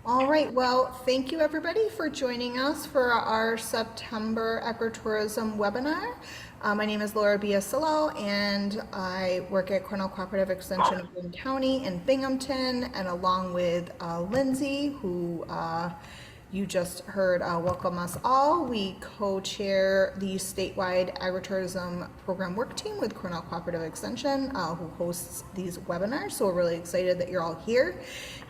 All right, well, thank you everybody for joining us for our September Agritourism webinar. My name is Laura Biasillo and I work at Cornell Cooperative Extension of Boone County in Binghamton, and along with Lindsay, who you just heard welcome us all. We co-chair the statewide agritourism program work team with Cornell Cooperative Extension, who hosts these webinars. So we're really excited that you're all here.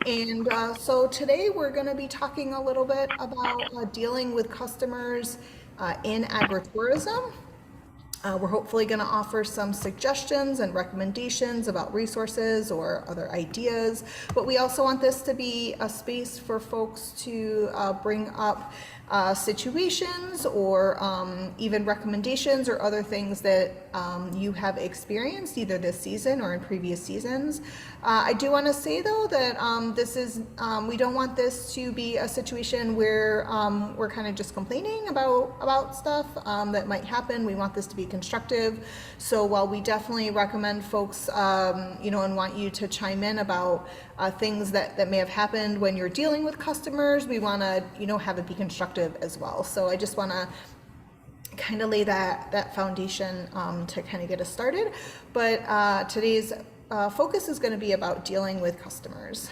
And so today we're going to be talking a little bit about dealing with customers in agritourism. We're hopefully going to offer some suggestions and recommendations about resources or other ideas, but we also want this to be a space for folks to bring up situations or even recommendations or other things that you have experienced either this season or in previous seasons. I do want to say though that we don't want this to be a situation where we're kind of just complaining about stuff that might happen. We want this to be constructive. So while we definitely recommend folks, and want you to chime in about things that may have happened when you're dealing with customers, we want to, have it be constructive as well. So I just want to kind of lay that foundation to kind of get us started. But today's focus is going to be about dealing with customers.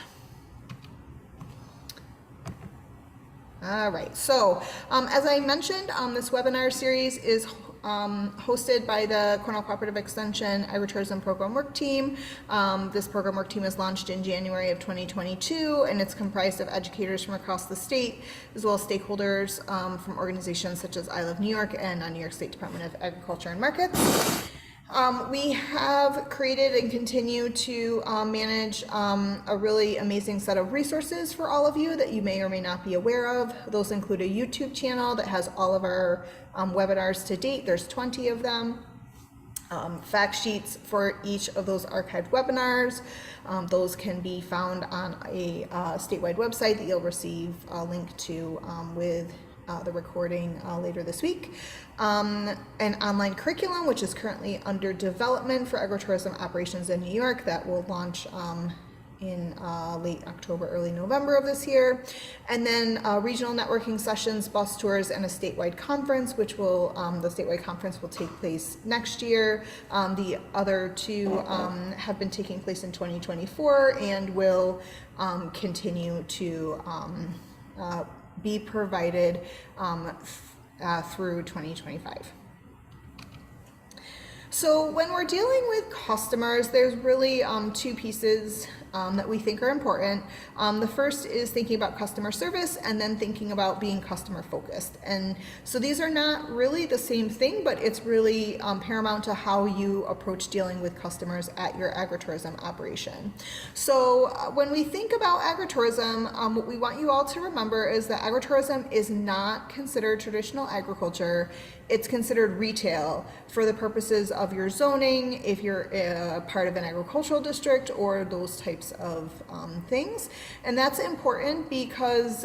All right, so as I mentioned, this webinar series is hosted by the Cornell Cooperative Extension Agritourism Program Work Team. This program work team was launched in January of 2022, and it's comprised of educators from across the state, as well as stakeholders from organizations such as I Love New York and New York State Department of Agriculture and Markets. We have created and continue to manage a really amazing set of resources for all of you that you may or may not be aware of. Those include a YouTube channel that has all of our webinars to date. There's 20 of them. Fact sheets for each of those archived webinars. Those can be found on a statewide website that you'll receive a link to with the recording later this week. An online curriculum, which is currently under development for agritourism operations in New York, that will launch in late October, early November of this year. And then regional networking sessions, bus tours, and a statewide conference, which will, the statewide conference will take place next year. The other two have been taking place in 2024 and will continue to be provided through 2025. So when we're dealing with customers, there's really two pieces that we think are important. The first is thinking about customer service, and then thinking about being customer focused. And so these are not really the same thing, but it's really paramount to how you approach dealing with customers at your agritourism operation. So when we think about agritourism, what we want you all to remember is that agritourism is not considered traditional agriculture. It's considered retail for the purposes of your zoning, if you're a part of an agricultural district, or those types of things. And that's important because,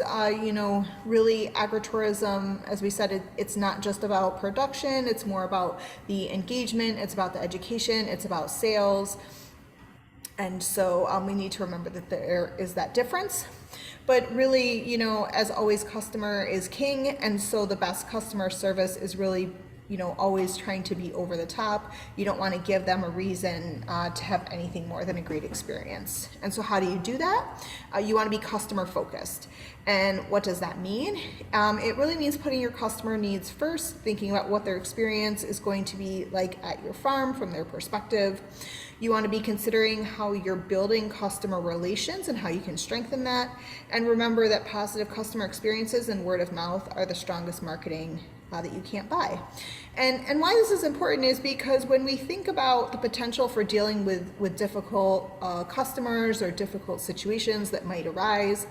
really agritourism, as we said, it's not just about production, it's more about the engagement, it's about the education, it's about sales. And so we need to remember that there is that difference. But really, as always, customer is king, and so the best customer service is really, always trying to be over the top. You don't want to give them a reason to have anything more than a great experience. And so how do you do that? You want to be customer focused. And what does that mean? It really means putting your customer needs first, thinking about what their experience is going to be like at your farm from their perspective. You want to be considering how you're building customer relations and how you can strengthen that. And remember that positive customer experiences and word of mouth are the strongest marketing that you can't buy. And why this is important is because when we think about the potential for dealing with difficult customers or difficult situations that might arise,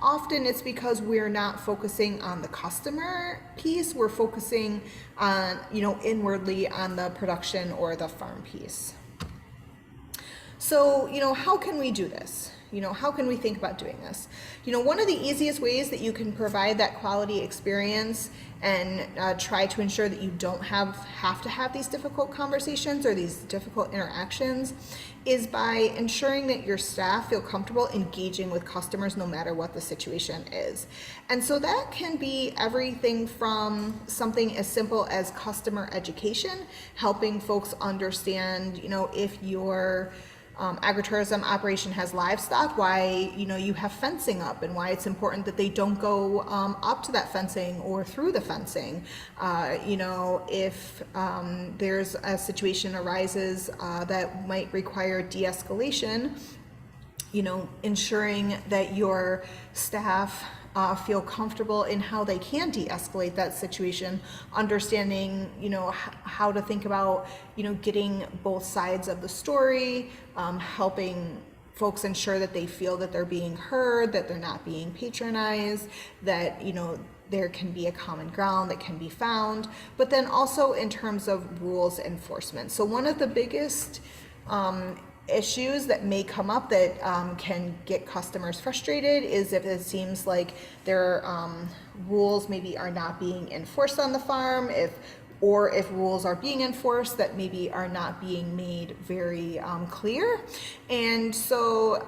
often it's because we're not focusing on the customer piece, we're focusing on, inwardly on the production or the farm piece. So, how can we do this? How can we think about doing this? One of the easiest ways that you can provide that quality experience and try to ensure that you don't have to have these difficult conversations or these difficult interactions is by ensuring that your staff feel comfortable engaging with customers no matter what the situation is. And so that can be everything from something as simple as customer education, helping folks understand, if your agritourism operation has livestock, why you have fencing up and why it's important that they don't go up to that fencing or through the fencing. If there's a situation arises that might require de-escalation, ensuring that your staff feel comfortable in how they can de-escalate that situation, understanding, how to think about, getting both sides of the story, helping folks ensure that they feel that they're being heard, that they're not being patronized, that, there can be a common ground that can be found, but then also in terms of rules enforcement. So one of the biggest issues that may come up that can get customers frustrated is if it seems like their rules maybe are not being enforced on the farm, if rules are being enforced that maybe are not being made very clear. And so,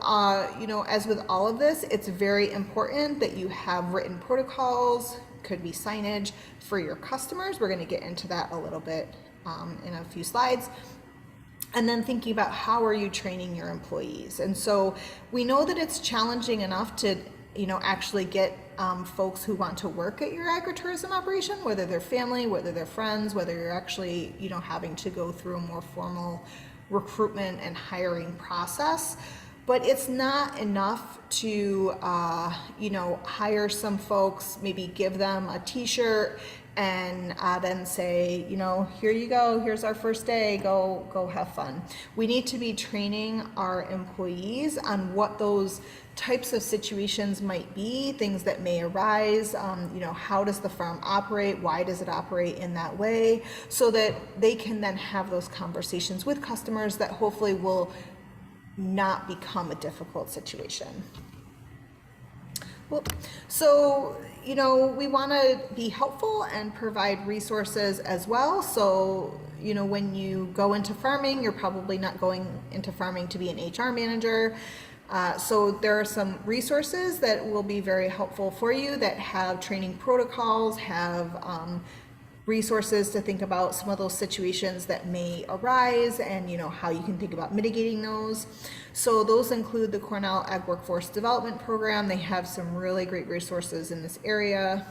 as with all of this, it's very important that you have written protocols, could be signage for your customers. We're going to get into that a little bit in a few slides. And then thinking about how are you training your employees. And so we know that it's challenging enough to, actually get folks who want to work at your agritourism operation, whether they're family, whether they're friends, whether you're actually, having to go through a more formal recruitment and hiring process. But it's not enough to, hire some folks, maybe give them a t-shirt and then say, here you go, here's our first day, go have fun. We need to be training our employees on what those types of situations might be, things that may arise, how does the farm operate, why does it operate in that way, so that they can then have those conversations with customers that hopefully will not become a difficult situation. Well, so, we want to be helpful and provide resources as well. So, when you go into farming, you're probably not going into farming to be an HR manager. So there are some resources that will be very helpful for you that have training protocols, have resources to think about some of those situations that may arise and how you can think about mitigating those. So those include the Cornell Ag Workforce Development Program. They have some really great resources in this area.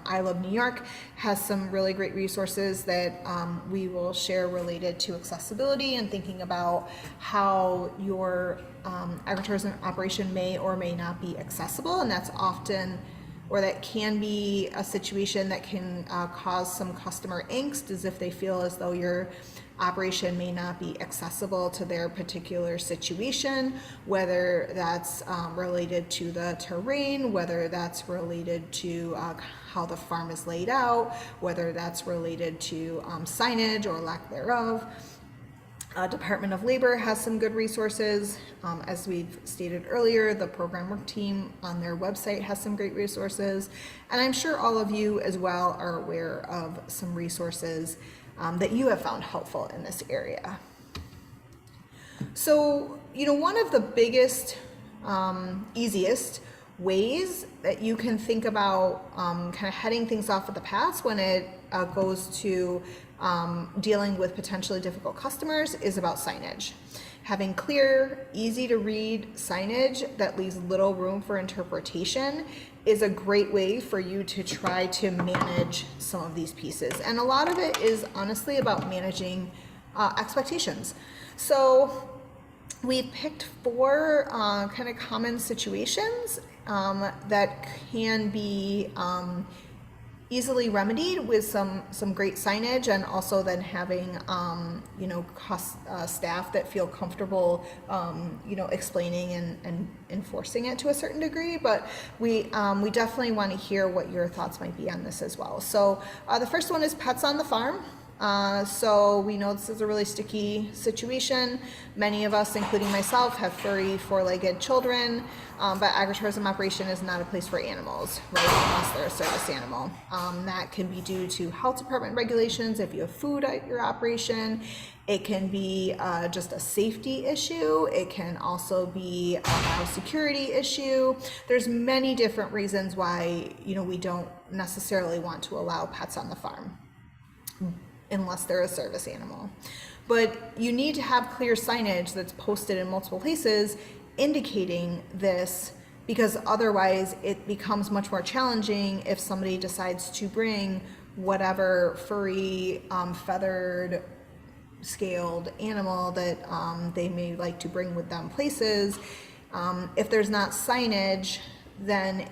I Love New York has some really great resources that we will share related to accessibility and thinking about how your agritourism operation may or may not be accessible, and that's often or that can be a situation that can cause some customer angst, as if they feel as though your operation may not be accessible to their particular situation, whether that's related to the terrain, whether that's related to how the farm is laid out, whether that's related to signage or lack thereof. Department of Labor has some good resources. As we've stated earlier, the program work team on their website has some great resources. And I'm sure all of you as well are aware of some resources that you have found helpful in this area. So, one of the biggest, easiest ways that you can think about kind of heading things off at the pass when it goes to dealing with potentially difficult customers is about signage. Having clear, easy to read signage that leaves little room for interpretation is a great way for you to try to manage some of these pieces. And a lot of it is honestly about managing expectations. So we picked 4 kind of common situations that can be easily remedied with some great signage, and also then having staff that feel comfortable explaining and enforcing it to a certain degree. But we definitely want to hear what your thoughts might be on this as well. So the first one is pets on the farm. So we know this is a really sticky situation. Many of us, including myself, have furry, four-legged children, but agritourism operation is not a place for animals, right, unless they're a service animal. That can be due to health department regulations if you have food at your operation. It can be just a safety issue. It can also be a biosecurity issue. There's many different reasons why, we don't necessarily want to allow pets on the farm unless they're a service animal. But you need to have clear signage that's posted in multiple places indicating this, because otherwise it becomes much more challenging if somebody decides to bring whatever furry, feathered, scaled animal that they may like to bring with them places. If there's not signage, then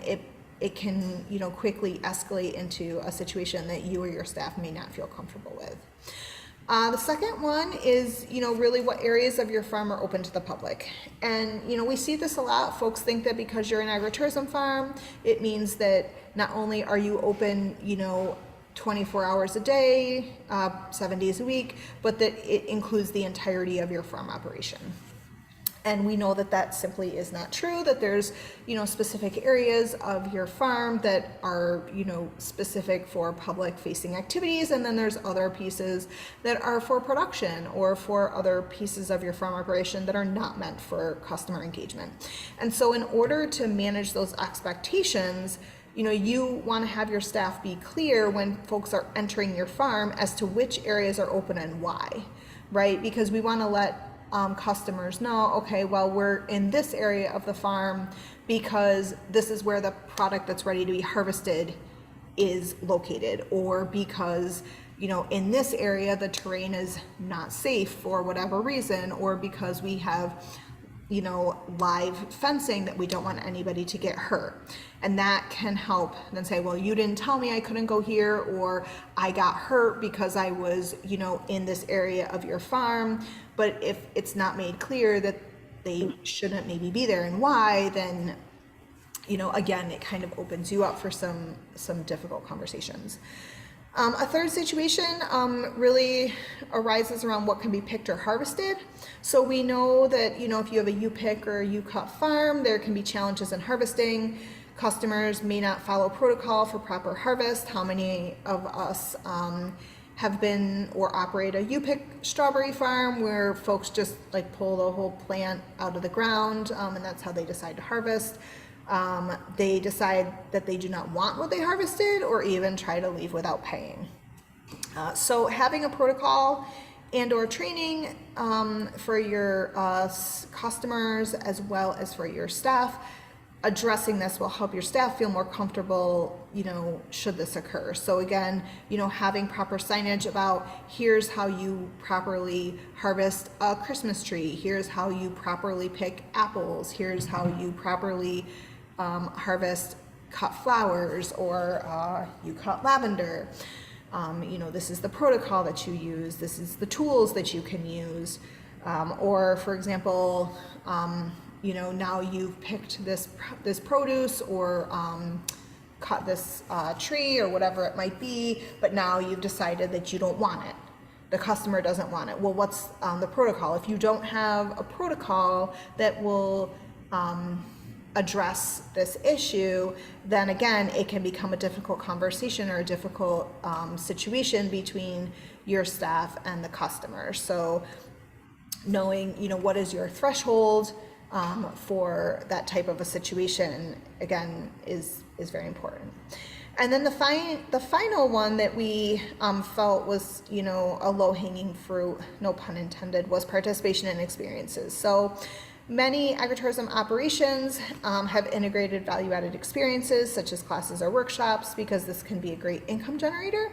it can quickly escalate into a situation that you or your staff may not feel comfortable with. The second one is really what areas of your farm are open to the public. And we see this a lot. Folks think that because you're an agritourism farm, it means that not only are you open 24 hours a day, 7 days a week, but that it includes the entirety of your farm operation. And we know that that simply is not true, that there's, specific areas of your farm that are, specific for public facing activities. And then there's other pieces that are for production or for other pieces of your farm operation that are not meant for customer engagement. And so in order to manage those expectations, you want to have your staff be clear when folks are entering your farm as to which areas are open and why, right? Because we want to let customers know, okay, well, we're in this area of the farm because this is where the product that's ready to be harvested is located, or because in this area the terrain is not safe for whatever reason, or because we have live fencing that we don't want anybody to get hurt. And that can help then say, well, you didn't tell me I couldn't go here, or I got hurt because I was in this area of your farm. But if it's not made clear that they shouldn't maybe be there and why, then again, it kind of opens you up for some difficult conversations. A third situation really arises around what can be picked or harvested. So we know that, if you have a U-pick or a U-cut farm, there can be challenges in harvesting. Customers may not follow protocol for proper harvest. How many of us have been or operate a U-pick strawberry farm where folks just pull the whole plant out of the ground, and that's how they decide to harvest. They decide that they do not want what they harvested, or even try to leave without paying. So having a protocol and or training for your customers as well as for your staff, addressing this will help your staff feel more comfortable, should this occur. So again, having proper signage about here's how you properly harvest a Christmas tree, here's how you properly pick apples, here's how you properly harvest cut flowers, or you cut lavender. This is the protocol that you use, this is the tools that you can use. Or for example, now you've picked this produce, or cut this tree, or whatever it might be, but now you've decided that you don't want it. The customer doesn't want it. Well, what's the protocol? If you don't have a protocol that will address this issue, then again, it can become a difficult conversation or a difficult situation between your staff and the customer. So knowing, what is your threshold for that type of a situation, again, is very important. And then the final one that we felt was, a low-hanging fruit, no pun intended, was participation in experiences. So many agritourism operations have integrated value-added experiences such as classes or workshops, because this can be a great income generator.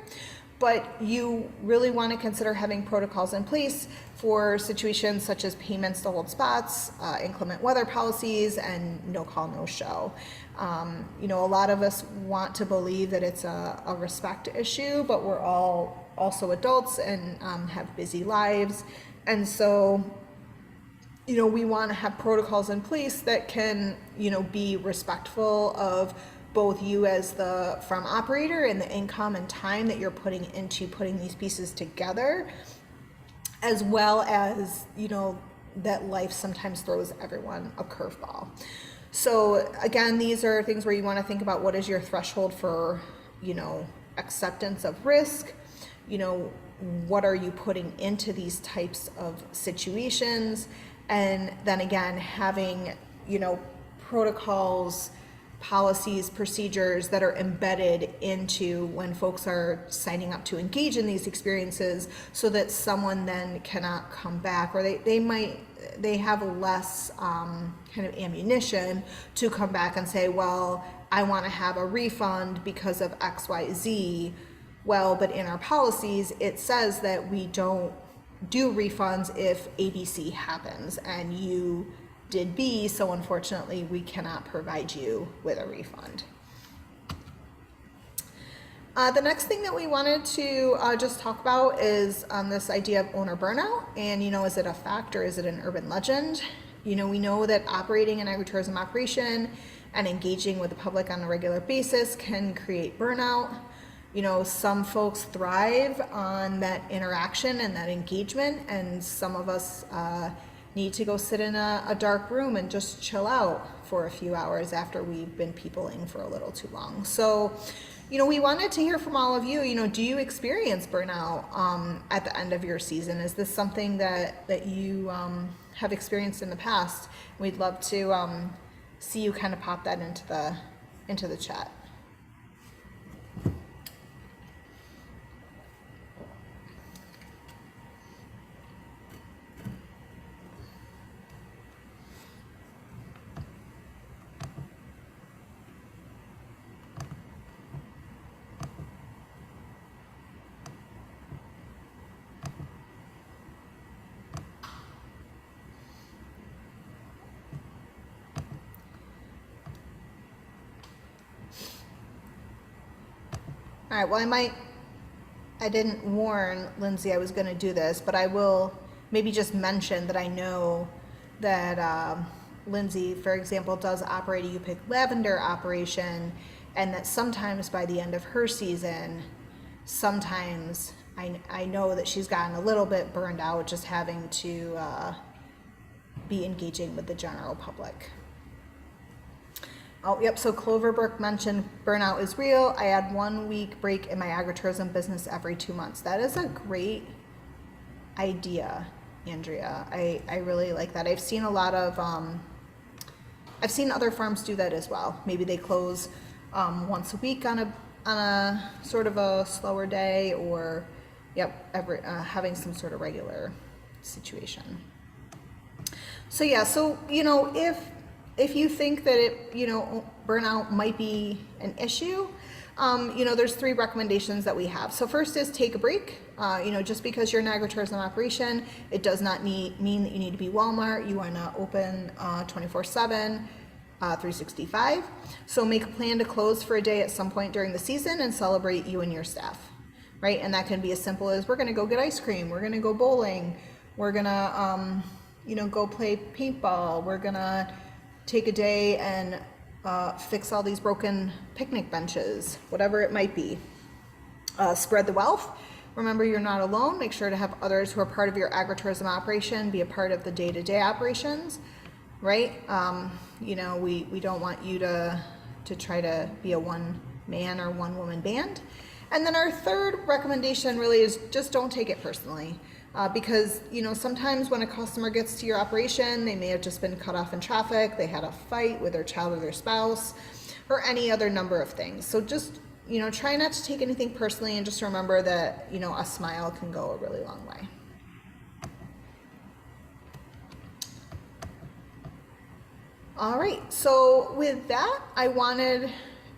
But you really want to consider having protocols in place for situations such as payments to hold spots, inclement weather policies, and no call, no show. A lot of us want to believe that it's a respect issue, but we're all also adults and have busy lives. And so, we want to have protocols in place that can, be respectful of both you as the farm operator and the income and time that you're putting into putting these pieces together, as well as, that life sometimes throws everyone a curveball. So again, these are things where you want to think about what is your threshold for, acceptance of risk, what are you putting into these types of situations, and then again, having, protocols, policies, procedures that are embedded into when folks are signing up to engage in these experiences, so that someone then cannot come back, or they have less kind of ammunition to come back and say, well, I want to have a refund because of XYZ. Well, but in our policies, it says that we don't do refunds if ABC happens and you did B, so unfortunately we cannot provide you with a refund. The next thing that we wanted to just talk about is this idea of owner burnout, and is it a fact or is it an urban legend? We know that operating an agritourism operation and engaging with the public on a regular basis can create burnout. Some folks thrive on that interaction and that engagement, and some of us need to go sit in a dark room and just chill out for a few hours after we've been peopling for a little too long. So, we wanted to hear from all of you. Do you experience burnout at the end of your season? Is this something that you have experienced in the past? We'd love to see you kind of pop that into the chat. All right, well, I didn't warn Lindsay I was going to do this, but I will maybe just mention that I know that Lindsay, for example, does operate a U-Pick lavender operation, and that sometimes by the end of her season, sometimes I know that she's gotten a little bit burned out just having to be engaging with the general public. Oh, yep, so Cloverbrook mentioned burnout is real. I had 1 week break in my agritourism business every 2 months. That is a great idea, Andrea. I really like that. I've seen a lot of, I've seen other farms do that as well. Maybe they close once a week on a sort of a slower day, or, having some sort of regular situation. So yeah, so, if you think that burnout might be an issue, there's 3 recommendations that we have. So first is take a break. Just because you're an agritourism operation, it does not mean that you need to be Walmart. You are not open 24/7, 365. So make a plan to close for a day at some point during the season and celebrate you and your staff, right? And that can be as simple as, we're going to go get ice cream, we're going to go bowling, we're going to go play paintball, we're going to take a day and fix all these broken picnic benches, whatever it might be. Spread the wealth. Remember, you're not alone. Make sure to have others who are part of your agritourism operation be a part of the day-to-day operations, right? We don't want you to try to be a one-man or one-woman band. And then our third recommendation really is just don't take it personally. Because, sometimes when a customer gets to your operation, they may have just been cut off in traffic, they had a fight with their child or their spouse, or any other number of things. So just, try not to take anything personally, and just remember that, a smile can go a really long way. All right, so with that, I wanted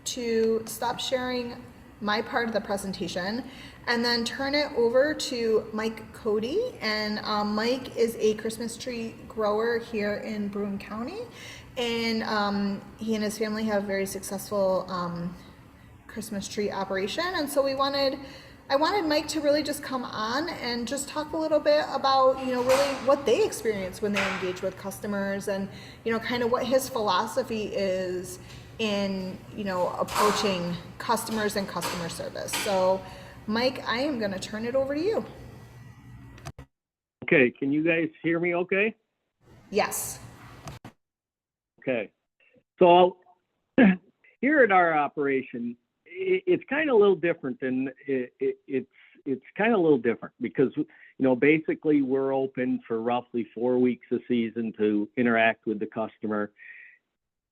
to stop sharing my part of the presentation and then turn it over to Mike Cody. And Mike is a Christmas tree grower here in Broome County, and he and his family have a very successful Christmas tree operation. And so I wanted Mike to really just come on and just talk a little bit about, really what they experience when they engage with customers, and, kind of what his philosophy is in, approaching customers and customer service. So Mike, I am going to turn it over to you. Okay, can you guys hear me okay? Yes. Okay. So here at our operation, it's kind of a little different than it's kind of a little different because, basically we're open for roughly 4 weeks a season to interact with the customer.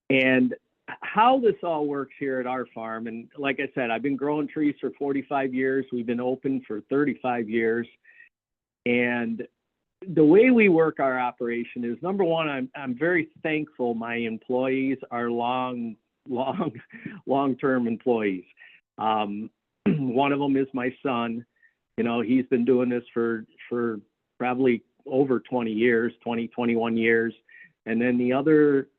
And how this all works here at our farm, and like I said, I've been growing trees for 45 years. We've been open for 35 years. And the way we work our operation is, number one, I'm very thankful my employees are long-term employees. One of them is my son. He's been doing this for probably over 20 years, 21 years. And then the other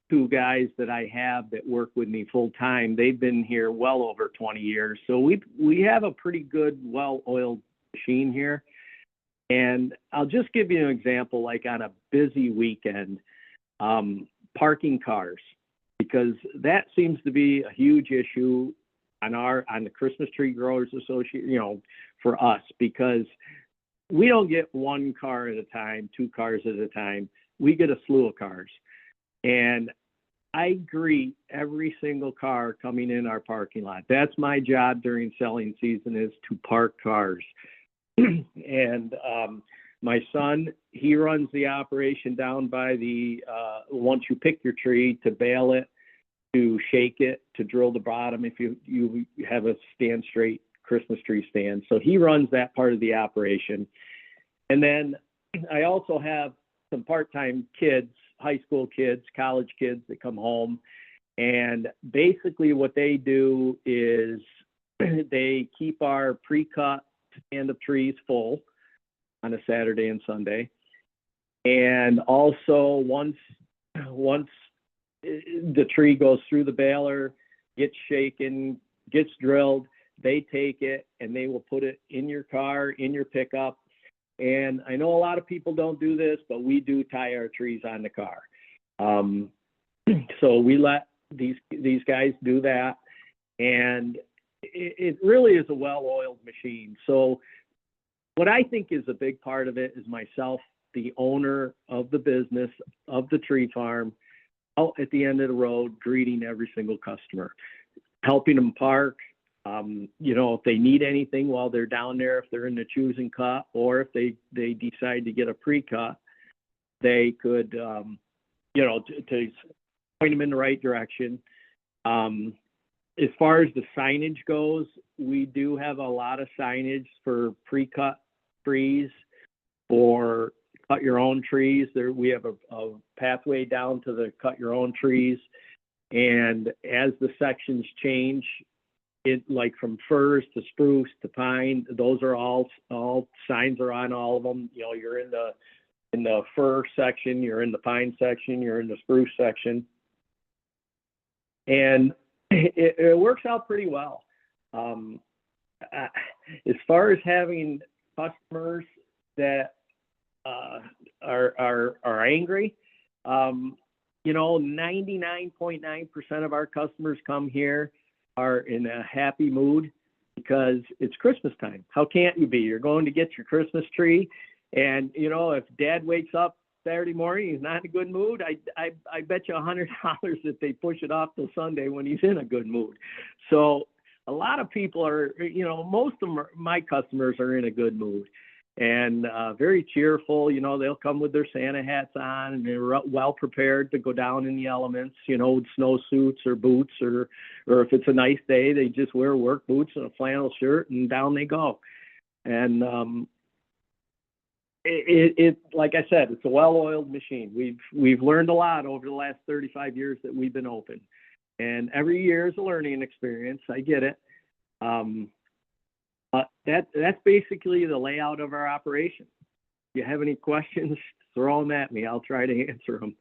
two guys that I have that work with me full time, they've been here well over 20 years. So we have a pretty good, well-oiled machine here. And I'll just give you an example, like on a busy weekend, parking cars, because that seems to be a huge issue on the Christmas Tree Growers Association, for us, because we don't get one car at a time, two cars at a time. We get a slew of cars. And I greet every single car coming in our parking lot. That's my job during selling season, is to park cars. And my son, he runs the operation down by the, once you pick your tree, to bale it, to shake it, to drill the bottom if you have a stand straight Christmas tree stand. So he runs that part of the operation. And then I also have some part-time kids, high school kids, college kids that come home. And basically what they do is they keep our pre-cut stand-up trees full on a Saturday and Sunday. And also once the tree goes through the baler, gets shaken, gets drilled, they take it and they will put it in your car, in your pickup. And I know a lot of people don't do this, but we do tie our trees on the car. So we let these guys do that. And it really is a well-oiled machine. So what I think is a big part of it is myself, the owner of the business, of the tree farm, out at the end of the road, greeting every single customer, helping them park. If they need anything while they're down there, if they're in the choose and cut, or if they decide to get a pre-cut, they could, to point them in the right direction. As far as the signage goes, we do have a lot of signage for pre-cut trees, for cut your own trees. We have a pathway down to the cut your own trees. And as the sections change, like from firs to spruce to pine, those are all signs are on all of them. You're in the fir section, you're in the pine section, you're in the spruce section. And it works out pretty well. As far as having customers that are angry, 99.9% of our customers come here are in a happy mood because it's Christmas time. How can't you be? You're going to get your Christmas tree, and if Dad wakes up Saturday morning, he's not in a good mood, I bet you $100 that they push it off till Sunday when he's in a good mood. So a lot of people are, most of my customers are in a good mood and very cheerful. They'll come with their Santa hats on, and they're well prepared to go down in the elements, with snowsuits or boots, or if it's a nice day, they just wear work boots and a flannel shirt, and down they go. And it like I said, it's a well-oiled machine. We've learned a lot over the last 35 years that we've been open, and every year is a learning experience. I get it. But that's basically the layout of our operation. If you have any questions, throw them at me. I'll try to answer them.